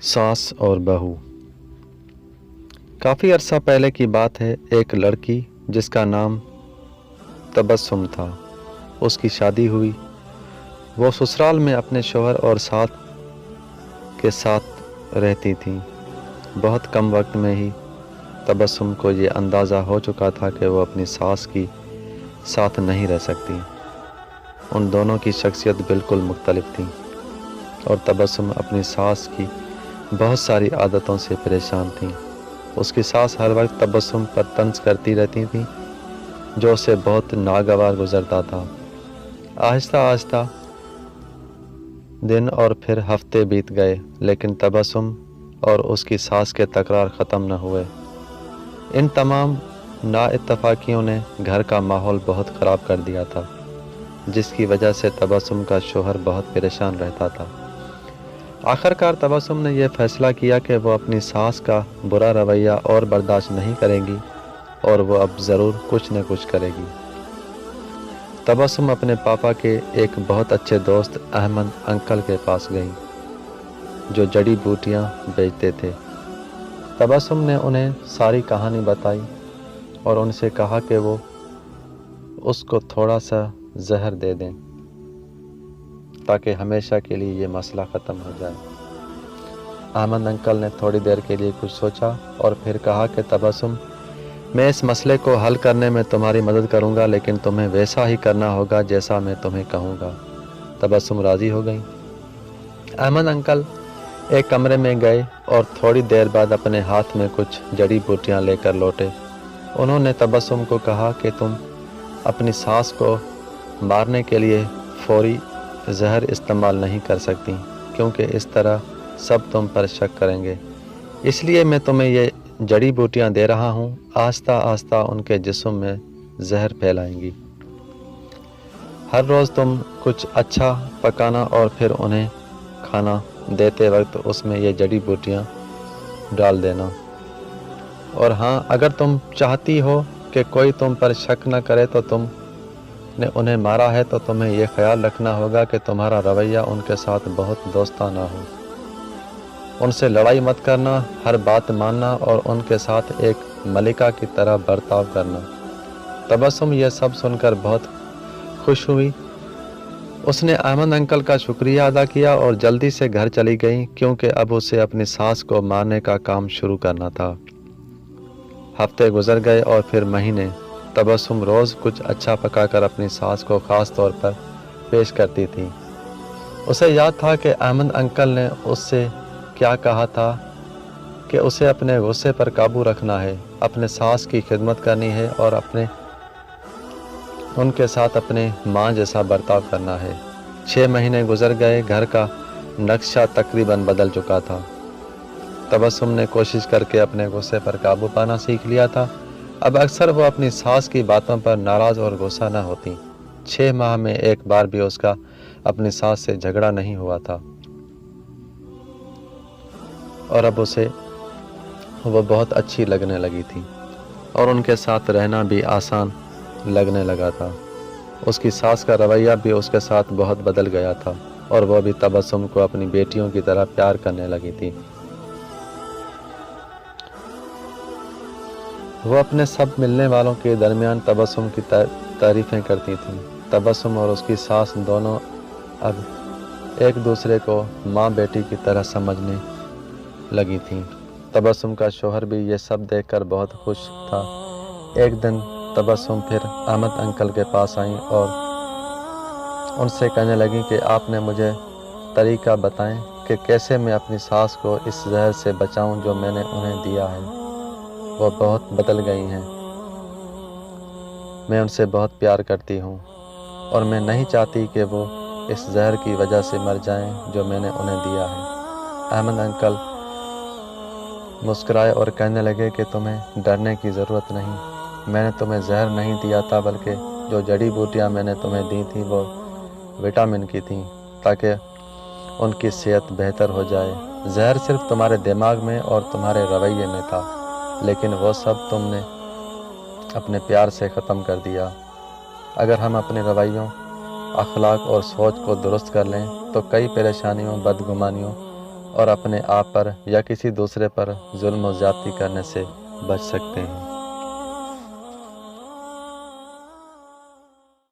सास और बहू। काफ़ी अरसा पहले की बात है। एक लड़की जिसका नाम तबस्सुम था, उसकी शादी हुई। वो ससुराल में अपने शौहर और साथ के साथ रहती थी। बहुत कम वक्त में ही तबस्सुम को ये अंदाज़ा हो चुका था कि वो अपनी सास की साथ नहीं रह सकती। उन दोनों की शख्सियत बिल्कुल मुख्तलिफ थी और तबस्सुम अपनी सास की बहुत सारी आदतों से परेशान थी। उसकी सास हर वक्त तबस्सुम पर तंज करती रहती थी, जो उसे बहुत नागवार गुजरता था। आहिस्ता आहिस्ता दिन और फिर हफ्ते बीत गए, लेकिन तबस्सुम और उसकी सास के तकरार ख़त्म न हुए। इन तमाम नाइत्तफाकियों ने घर का माहौल बहुत ख़राब कर दिया था, जिसकी वजह से तबस्सुम का शौहर बहुत परेशान रहता था। आखिरकार तबस्सुम ने यह फ़ैसला किया कि वो अपनी सास का बुरा रवैया और बर्दाश्त नहीं करेगी और वो अब ज़रूर कुछ न कुछ करेगी। तबस्सुम अपने पापा के एक बहुत अच्छे दोस्त अहमद अंकल के पास गई, जो जड़ी बूटियाँ बेचते थे। तबस्सुम ने उन्हें सारी कहानी बताई और उनसे कहा कि वो उसको थोड़ा सा जहर दे दें ताकि हमेशा के लिए ये मसला ख़त्म हो जाए। अहमद अंकल ने थोड़ी देर के लिए कुछ सोचा और फिर कहा कि तबस्सुम, मैं इस मसले को हल करने में तुम्हारी मदद करूंगा, लेकिन तुम्हें वैसा ही करना होगा जैसा मैं तुम्हें कहूँगा। तबस्सुम राज़ी हो गई। अहमद अंकल एक कमरे में गए और थोड़ी देर बाद अपने हाथ में कुछ जड़ी बूटियाँ लेकर लौटे। उन्होंने तबस्सुम को कहा कि तुम अपनी सास को मारने के लिए फौरी जहर इस्तेमाल नहीं कर सकती, क्योंकि इस तरह सब तुम पर शक करेंगे। इसलिए मैं तुम्हें ये जड़ी बूटियाँ दे रहा हूँ। आहिस्ता आहिस्ता उनके जिस्म में जहर फैलाएंगी। हर रोज़ तुम कुछ अच्छा पकाना और फिर उन्हें खाना देते वक्त उसमें ये जड़ी बूटियाँ डाल देना। और हाँ, अगर तुम चाहती हो कि कोई तुम पर शक न करे तो तुमने उन्हें मारा है, तो तुम्हें यह ख्याल रखना होगा कि तुम्हारा रवैया उनके साथ बहुत दोस्ताना हो। उनसे लड़ाई मत करना, हर बात मानना और उनके साथ एक मलिका की तरह बर्ताव करना। तबस्सुम यह सब सुनकर बहुत खुश हुई। उसने अहमद अंकल का शुक्रिया अदा किया और जल्दी से घर चली गई, क्योंकि अब उसे अपनी सास को मारने का काम शुरू करना था। हफ्ते गुजर गए और फिर महीने। तबस्सुम रोज़ कुछ अच्छा पकाकर अपनी सास को ख़ास तौर पर पेश करती थी। उसे याद था कि अहमद अंकल ने उससे क्या कहा था कि उसे अपने गुस्से पर काबू रखना है, अपने सास की खिदमत करनी है और उनके साथ अपने माँ जैसा बर्ताव करना है। 6 महीने गुजर गए। घर का नक्शा तकरीबन बदल चुका था। तबस्सुम ने कोशिश करके अपने गुस्से पर काबू पाना सीख लिया था। अब अक्सर वो अपनी सास की बातों पर नाराज़ और गुस्सा न होती। 6 माह में एक बार भी उसका अपनी सास से झगड़ा नहीं हुआ था और अब उसे वो बहुत अच्छी लगने लगी थी और उनके साथ रहना भी आसान लगने लगा था। उसकी सास का रवैया भी उसके साथ बहुत बदल गया था और वह भी तबस्सुम को अपनी बेटियों की तरह प्यार करने लगी थी। वो अपने सब मिलने वालों के दरमियान तबस्सुम की तारीफ़ें करती थीं। तबस्सुम और उसकी सास दोनों अब एक दूसरे को माँ बेटी की तरह समझने लगी थीं। तबस्सुम का शौहर भी ये सब देखकर बहुत खुश था। एक दिन तबस्सुम फिर अहमद अंकल के पास आई और उनसे कहने लगी कि आपने मुझे तरीका बताएं कि कैसे मैं अपनी सास को इस जहर से बचाऊं जो मैंने उन्हें दिया है। वो बहुत बदल गई हैं। मैं उनसे बहुत प्यार करती हूँ और मैं नहीं चाहती कि वो इस जहर की वजह से मर जाएं जो मैंने उन्हें दिया है। अहमद अंकल मुस्कुराए और कहने लगे कि तुम्हें डरने की ज़रूरत नहीं। मैंने तुम्हें जहर नहीं दिया था, बल्कि जो जड़ी बूटियाँ मैंने तुम्हें दी थी वो विटामिन की थी, ताकि उनकी सेहत बेहतर हो जाए। जहर सिर्फ तुम्हारे दिमाग में और तुम्हारे रवैये में था, लेकिन वो सब तुमने अपने प्यार से ख़त्म कर दिया। अगर हम अपने रवैयों, अखलाक और सोच को दुरुस्त कर लें तो कई परेशानियों, बदगुमानियों اور اپنے آپ پر یا کسی دوسرے پر ظلم و زیادتی کرنے سے بچ سکتے ہیں۔